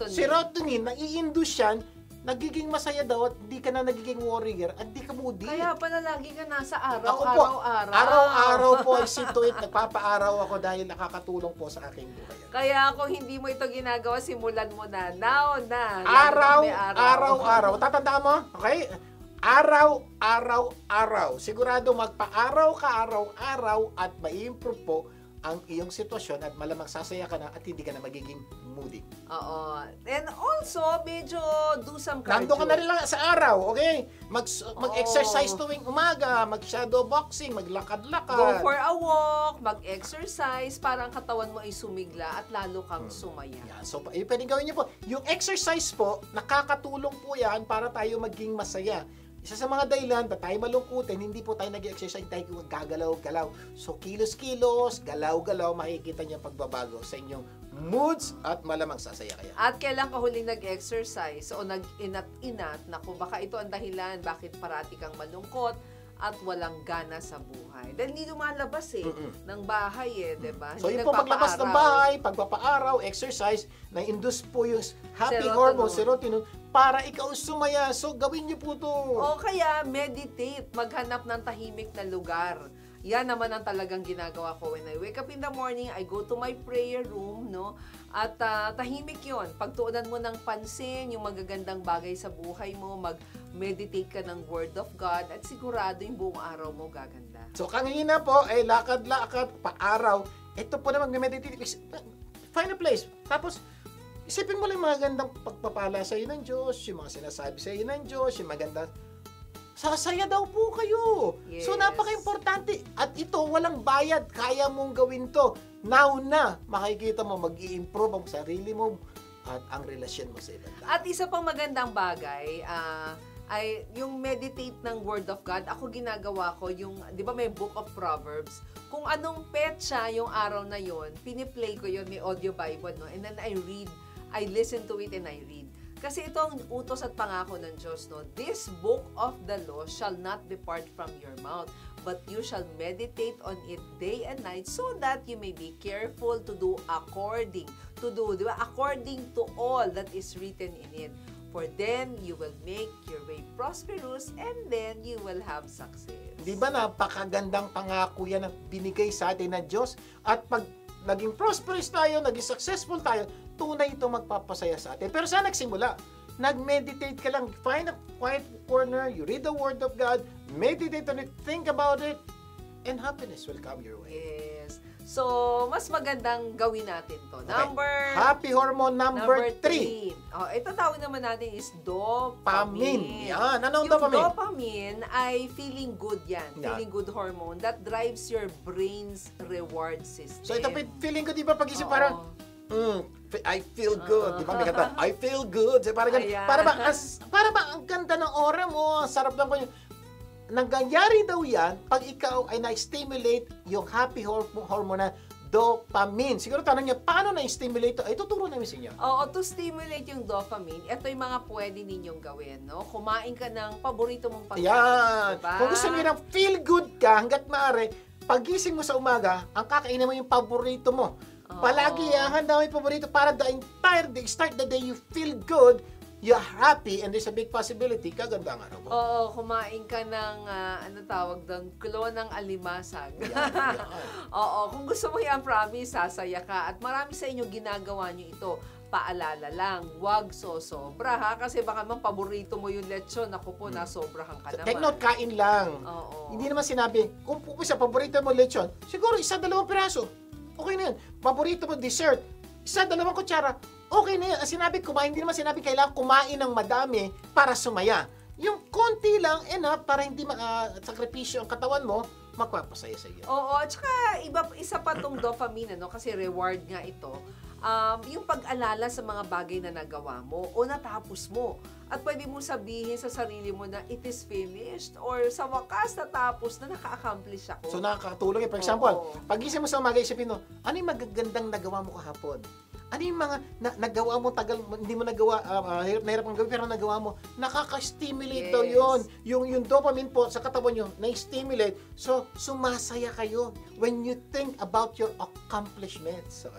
serotonin, na i-induce yan, nagiging masaya daw at di ka na nagiging warrior at di ka moody. Kaya pala lagi ka nasa araw, Ako po, araw-araw. Araw-araw po, I see to it, nagpapa-araw ako dahil nakakatulong po sa aking buhay. Kaya kung hindi mo ito ginagawa, simulan mo na. Now na. Araw-araw. Tatandaan mo? Okay? Araw-araw. Sigurado magpa-araw ka araw-araw at ma-improve po ang iyong sitwasyon at malamang sasaya ka na at hindi ka na magiging moody. Oo. And also, medyo do some cardio. Nandun ka na rin lang sa araw, okay? Mag-exercise tuwing umaga, mag-shadow boxing, maglakad-lakad. Go for a walk, mag-exercise, para ang katawan mo ay sumigla at lalo kang sumaya. Yeah, so, pwedeng gawin niyo po. Yung exercise po, nakakatulong po yan para tayo maging masaya. Isa sa mga dahilan, ba't tayo malungkutin, hindi po tayo nag-exercise, tayo gagalaw-galaw. So, kilos-kilos, galaw-galaw, makikita niyo pagbabago sa inyong moods at malamang sasaya kaya. At kailan ka huling nag-exercise o nag-inat-inat, naku, baka ito ang dahilan bakit parati kang malungkot at walang gana sa buhay. Dahil hindi lumalabas ng bahay diba? So, hindi yung po paglabas ng nagpapa-araw. bahay, pagpapaaraw, exercise, na-induce po yung happy hormone, serotonin, para ikaw sumaya. So, gawin niyo po to. O kaya, meditate. Maghanap ng tahimik na lugar. Yan naman ang talagang ginagawa ko. When I wake up in the morning, I go to my prayer room, no? At tahimik yon. Pagtuunan mo ng pansin, yung magagandang bagay sa buhay mo, mag-meditate ka ng Word of God, at sigurado yung buong araw mo gaganda. So, kanina po, ay lakad-lakad, paaraw. Ito po naman, meditate. Find a place. Tapos, isipin mo lang yung mga gandang pagpapala sa iyo ng Diyos, yung mga sinasabi sa iyo ng Diyos, yung maganda. Sasaya daw po kayo. Yes. So, napaka-importante. At ito, walang bayad. Kaya mong gawin to. Now na, makikita mo, mag-i-improve ang sarili mo at ang relasyon mo sa ibang tao. At isa pang magandang bagay, ay yung meditate ng Word of God. Ako ginagawa ko yung, di ba may Book of Proverbs? Kung anong petsa yung araw na yon, piniplay ko yon, may audio Bible, no? And then I listen to it and I read. Kasi ito ang utos at pangako ng Diyos, no? This book of the law shall not depart from your mouth, but you shall meditate on it day and night, so that you may be careful to do according to all that is written in it. For then you will make your way prosperous, and then you will have success. Di ba napakagandang pangako yan na binigay sa atin ng Diyos? At pag naging prosperous tayo, naging successful tayo, tunay ito magpapasaya sa atin. Pero saan nagsimula? Nag-meditate ka lang. Find a quiet corner, you read the Word of God, meditate on it, think about it, and happiness will come your way. Yes. So, mas magandang gawin natin to. Okay. Happy hormone number 3. Oh, ito tawag naman natin is dopamine. Dopamine. Yan. Anong yung dopamine? Dopamine ay feeling good yan. Yeah. Feeling good hormone that drives your brain's reward system. So ito feeling ko, di ba, pag-isip Oo. parang, I feel good. Di ba, may kanta, I feel good. So, parang ganun. Ayan. Para ba ang ganda ng aura mo, ang sarap lang ko. nangyayari daw yan pag ikaw ay na-stimulate yung happy hormone na dopamine. Siguro tanong niya, paano na-stimulate ito? Ay, tuturo namin sa inyo. Oo, to stimulate yung dopamine, ito yung mga pwede ninyong gawin, no? Kumain ka ng paborito mong pagkain. Yan. Diba? Kung gusto niyo ng feel good ka, hanggat maaari, pagising mo sa umaga, ang kakainin mo yung paborito mo. Oo. Palagi handa mo yung paborito para the entire day, start the day, you feel good, you're happy, and there's a big possibility, kaganda ang araw mo. Oo, kumain ka ng, ano tawag doon, kulo ng alimasag. Yan. Oo, kung gusto mo yan, promise, sasaya ka. At marami sa inyo ginagawa nyo ito. Paalala lang, wag sosobra ha. Kasi baka man paborito mo yung lechon, ako po, nasobrahan ka naman. Take note, kain lang. Oo. Hindi naman sinabi, kung sa paborito mo lechon, siguro 1-2 piraso. Okay na yan. Paborito mo dessert, 1-2 kutsara. Okay na yan. Ang sinabi, hindi naman sinabi kailangan kumain ng madami para sumaya. Yung konti lang, enough, para hindi sakripisyo ang katawan mo, magpapasaya sa iyo. Oo, at saka isa pa tong dopamine, no? Kasi reward nga ito. Yung pag-alala sa mga bagay na nagawa mo o natapos mo. At pwede mo sabihin sa sarili mo na it is finished or sa wakas natapos na naka-accomplish ako. So nakakatulong. For example, Oo. pagising mo sa umaga, isipin mo, ano yung magagandang nagawa mo kahapon? Ano yung mga nagawa mo tagal, hindi mo nagawa, hirap na hirap ang gawin, pero nagawa mo, nakaka-stimulate daw yun. Yung dopamine po sa katawan nyo, na-stimulate. So, sumasaya kayo when you think about your accomplishments. So,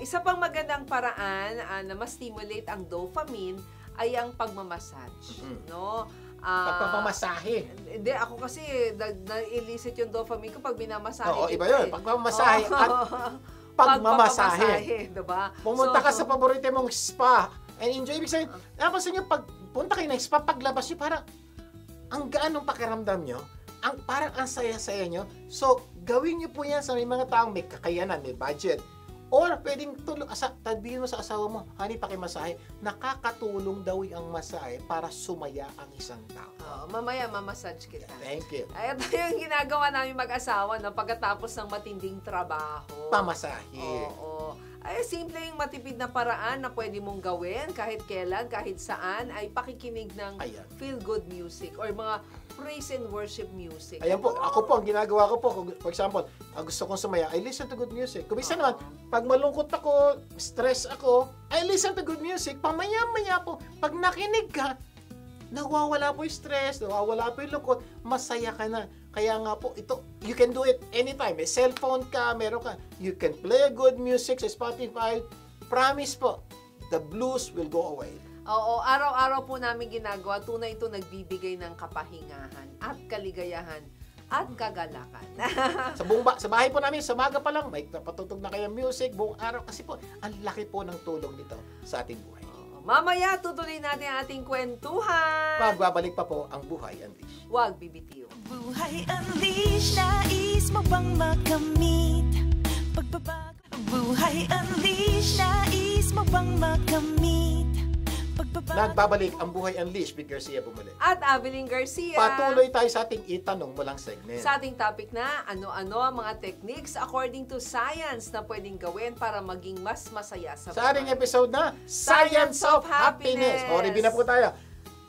Isa pang magandang paraan na ma-stimulate ang dopamine ay ang pagmamassage. No? pagpapamasahe. Hindi, ako kasi na-elicit yung dopamine ko pag minamasahe. Oo, iba yun. Pagpapamasahe at pagmamasahe. Diba? Pumunta ka sa paborito mong spa and enjoy. Ibig sabihin, napansin nyo, pag punta kayo ng spa, paglabas nyo, parang ang gaan ng pakiramdam nyo, parang ang saya-saya nyo. So, gawin nyo po yan sa may mga taong may kakayanan, may budget. Or pwedeng tabihin mo sa asawa mo, honey, pakimasahe. Nakakatulong daw ang masahe para sumaya ang isang tao. Mamaya, mamassage kita. Thank you. Ay, ito yung ginagawa namin mag-asawa na pagkatapos ng matinding trabaho. Pamasahe. Oo. Ay, simple yung matipid na paraan na pwede mong gawin kahit kailan, kahit saan, ay pakikinig ng feel-good music or mga praise and worship music. Ayan po, ako po, ang ginagawa ko po, for example, gusto kong sumaya, I listen to good music. Kung minsan naman, pag malungkot ako, stress ako, I listen to good music. Pamaya-maya po, pag nakinig ka, nawawala po yung stress, nawawala po yung lungkot, masaya ka na. Kaya nga po, ito, you can do it anytime. May cellphone ka, meron ka, you can play good music sa Spotify. Promise po, the blues will go away. Oo, araw-araw po namin ginagawa. Tunay ito nagbibigay ng kapahingahan at kaligayahan at kagalakan. Sa bahay po namin, sa maga pa lang, may napatutog na kayo music buong araw kasi po, ang laki po ng tulong nito sa ating buhay. Mamaya, tutuloy natin ang ating kwentuhan. Magbabalik pa po ang Buhay Unleashed. Huwag bibitiw. Buhay Unleashed, nais mo bang makamit? Pagbabago. Buhay Unleashed, nais mo bang makamit? Nagbabalik ang Buhay Unleashed with Garcia Bumalik. At Avelyn Garcia. Patuloy tayo sa ating itanong mo lang segment. Sa ating topic na, ano-ano ang mga techniques according to science na pwedeng gawin para maging mas masaya sa buhay. Sa ating episode na, Science of Happiness. O, review na po tayo.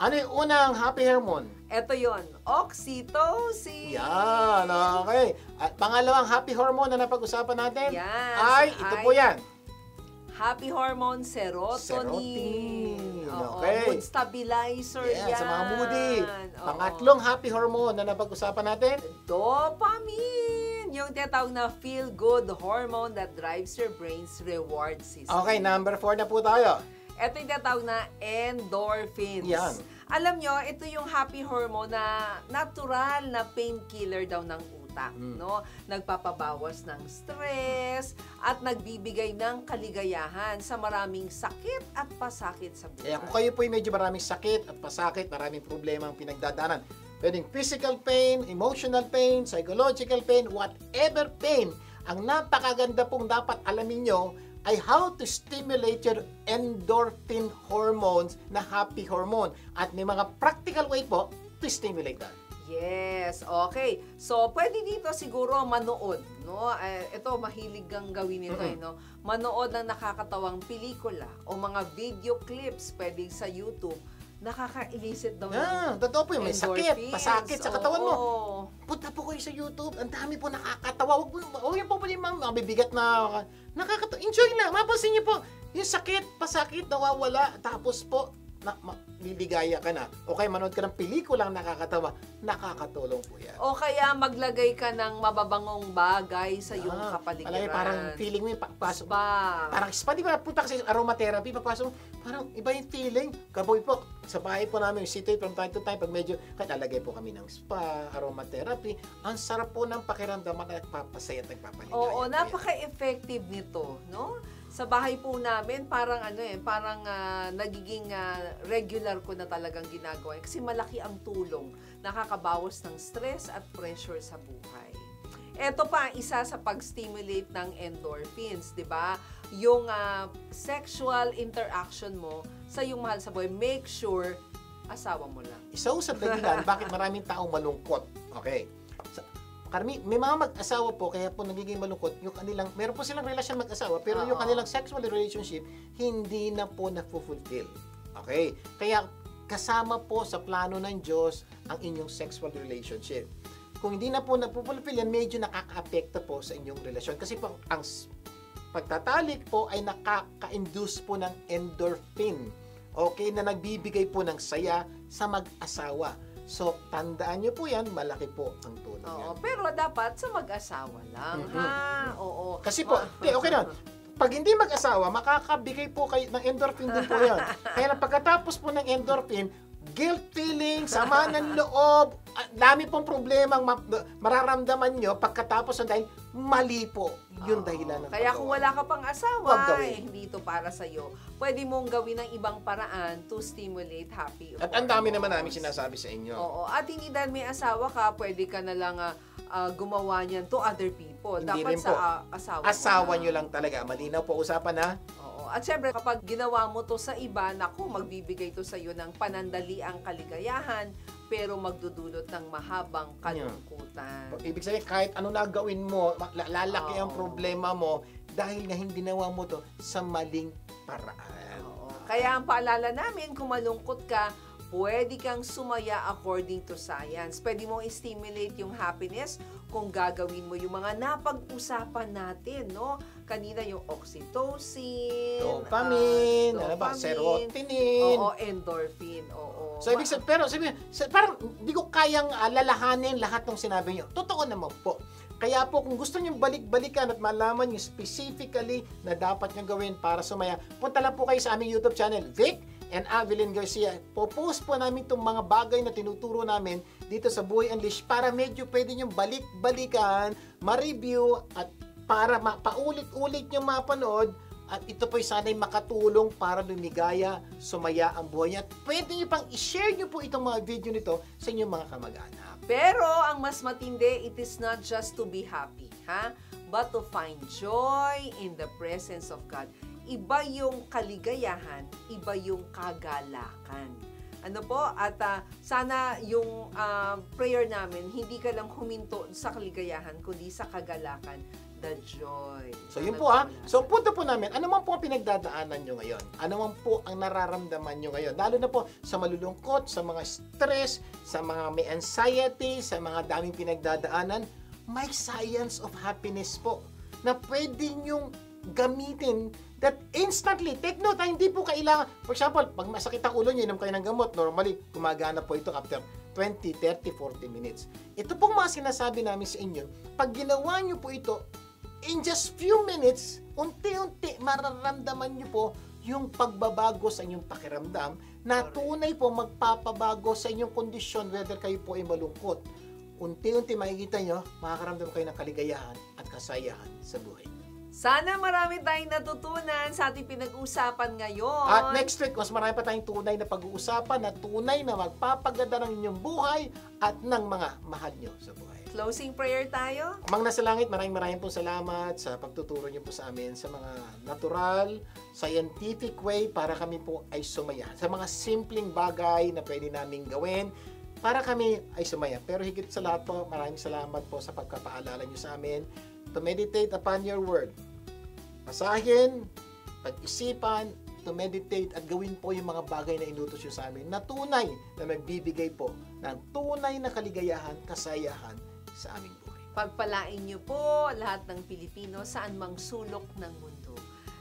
Ano yung unang happy hormone? Ito yon, oxytocin. Yan, okay. At pangalawang happy hormone na napag-usapan natin Yes, ito po yan. Happy hormone, serotonin. Oo, Okay. mood stabilizer yan. Sa mga moody. Oo. Pangatlong happy hormone na napag-usapan natin, dopamine. Yung tinatawag na feel-good hormone that drives your brain's reward system. okay, number 4 na po tayo. Ito yung tinatawag na endorphins. Yan. Alam nyo, ito yung happy hormone na natural na painkiller daw ng utak. No? Nagpapabawas ng stress at nagbibigay ng kaligayahan sa maraming sakit at pasakit sa buhay. Kaya kung kayo po medyo maraming sakit at pasakit, maraming problema ang pinagdadaanan, pwedeng physical pain, emotional pain, psychological pain, whatever pain, ang napakaganda pong dapat alamin nyo ay how to stimulate your endorphin hormones na happy hormone. At may mga practical way po to stimulate that. Yes, okay. So, pwede dito siguro manood, no? Ito, mahilig kang gawin ito, no? Manood ng nakakatawang pelikula o mga video clips, pwede sa YouTube, nakaka-elicit daw Totoo po yun. May sakit, endorphins. pasakit sa katawan mo. Oo. Punta po kayo sa YouTube. Ang dami po nakakatawa. Huwag yung po pala yung mabibigat na nakakatawa. Enjoy lang. Mapasin niyo po. Yung sakit, pasakit, nawawala. Tapos po, liligaya ka na. O kaya manood ka ng pelikulang nakakatawa. Nakakatulong po yan. O kaya maglagay ka ng mababangong bagay sa iyong kapaligiran. Alay, parang feeling mo yung pasok. Spa. Parang spa, di ba? Punta kasi aromatherapy, papasok mo, parang iba yung feeling. Kaboy po, sa bahay po namin, situate from time to time, pag medyo, kahit lalagay po kami ng spa, aromatherapy, ang sarap po ng pakiramdaman na nagpapasaya at nagpapaligaya. Oo, napaka-effective nito, no? Sa bahay po namin, parang nagiging regular ko na talagang ginagawa. Kasi malaki ang tulong. Nakakabawas ng stress at pressure sa buhay. Ito pa, isa sa pag-stimulate ng endorphins, di ba? Yung sexual interaction mo sa iyong mahal sa buhay, make sure asawa mo lang. Isa sa dahilan, bakit maraming taong malungkot. Okay. May mga mag-asawa po, kaya po nagiging malungkot, yung kanilang, meron po silang relasyon mag-asawa, pero yung kanilang sexual relationship, hindi na po na-fulfill. Okay? Kaya kasama po sa plano ng Diyos ang inyong sexual relationship. Kung hindi na po na-fulfill yan, medyo nakaka-apekto po sa inyong relasyon. Kasi po, ang pagtatalik po ay nakaka-induce po ng endorphin. Okay? Na nagbibigay po ng saya sa mag-asawa. So, tandaan nyo po yan, malaki po ang tulong yan. Pero dapat sa mag-asawa lang, ha? Oo. Kasi po, okay na. Pag hindi mag-asawa, makakabigay po kayo ng endorphin din po yan. Kaya pagkatapos po ng endorphin, guilt feeling, sama ng loob, dami pong problema mararamdaman nyo pagkatapos ng dahil mali po yung dahilan ng kaya kung wala ka pang asawa, Huwag gawin. hindi ito para sa'yo. Pwede mong gawin ng ibang paraan to stimulate happy At ang dami naman namin sinasabi sa inyo. Oo. At hindi dahil may asawa ka, pwede ka na lang gumawa niyan to other people. Hindi Dapat rin sa po. asawa mo Asawa nyo lang talaga. Malinaw po usapan ha. Oo. At syempre, kapag ginawa mo to sa iba, naku, magbibigay to sa iyo ng panandaliang kaligayahan, pero magdudulot ng mahabang kalungkutan. Ibig sabihin, kahit ano na gawin mo, lalaki ang problema mo dahil nga hindi nawa mo to sa maling paraan. Oo. Kaya ang paalala namin, kung malungkot ka, pwede kang sumaya according to science. Pwede mong i-stimulate yung happiness kung gagawin mo yung mga napag-usapan natin, no? Kanina yung oxytocin, Dopamine, serotonin. Oo, endorphin, oo. So, ibig sabihin, pero parang hindi ko kayang lalahanin lahat ng sinabi nyo. Totoo naman po. Kaya po, kung gusto nyo balik-balikan at malaman nyo specifically na dapat nyo gawin para sumaya, punta lang po kayo sa aming YouTube channel, Vic and Avelyn Garcia. Po-post po namin itong mga bagay na tinuturo namin dito sa Buhay Unleashed para medyo pwede nyo balik-balikan, ma-review at para paulit-ulit nyo mapanood. At ito po'y sana'y makatulong para lumigaya, sumaya ang buhay niya. At pwede nyo pang i-share nyo po itong mga video nito sa inyong mga kamag-anak. Pero ang mas matindi, it is not just to be happy, ha? But to find joy in the presence of God. Iba yung kaligayahan, iba yung kagalakan. Ano po? At sana yung prayer namin, hindi ka lang huminto sa kaligayahan, kundi sa kagalakan, the joy. So yun po ha. So punto po namin, ano man po ang pinagdadaanan nyo ngayon? Ano man po ang nararamdaman nyo ngayon? Lalo na po sa malulungkot, sa mga stress, sa mga may anxiety, sa mga daming pinagdadaanan, may science of happiness po na pwede nyong gamitin that instantly. Take note, hindi po kailangan. For example, pag masakit ang ulo nyo, inom kayo ng gamot. Normally, gumagana po ito after 20, 30, 40 minutes. Ito pong mga sinasabi namin sa inyo, pag ginawa nyo po ito, in just few minutes, unti-unti mararamdaman nyo po yung pagbabago sa inyong pakiramdam na tunay po magpapabago sa inyong kondisyon whether kayo po ay malungkot. Unti-unti makikita nyo, makakaramdam kayo ng kaligayahan at kasayahan sa buhay. Sana marami tayong natutunan sa ating pinag-usapan ngayon. At next week, mas marami pa tayong tunay na pag-uusapan na tunay na magpapaganda ng inyong buhay at ng mga mahal nyo sa buhay. Closing prayer tayo. Amang nasa langit, maraming po salamat sa pagtuturo niyo po sa amin sa mga natural, scientific way para kami po ay sumaya. Sa mga simpleng bagay na pwede naming gawin para kami ay sumaya. Pero higit sa lahat po, maraming salamat po sa pagpapaalala niyo sa amin to meditate upon your word. Basahin, pag-isipan, to meditate at gawin po yung mga bagay na inutos nyo sa amin na tunay na magbibigay po ng tunay na kaligayahan, kasayahan sa aming buhay. Pagpalain niyo po lahat ng Pilipino saan mang sulok ng mundo.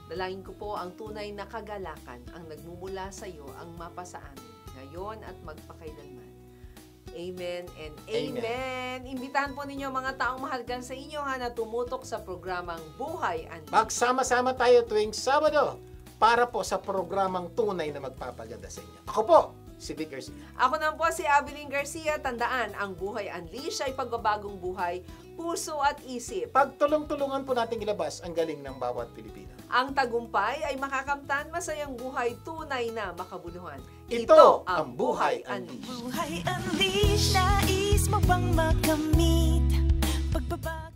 Dalangin ko po ang tunay na kagalakan ang nagmumula sa iyo ang mapa sa amin ngayon at magpakailanman. Amen and amen. Imbitahan po ninyo mga taong mahalaga sa inyo na tumutok sa programang Buhay Unleashed. Magsama-sama tayo tuwing Sabado para po sa programang tunay na magpapaganda sa inyo. Ako po, si Vic Garcia. Ako naman po si Abilene Garcia. Tandaan, ang Buhay Unleashed ay pagbabagong buhay, puso at isip. Pagtulong-tulungan po natin ilabas ang galing ng bawat Pilipino. Ang tagumpay ay makakamtan masayang buhay, tunay na makabuluhan. Ito ang Buhay Unleashed. Buhay Unleashed, nais mo bang makamit? Pagbabago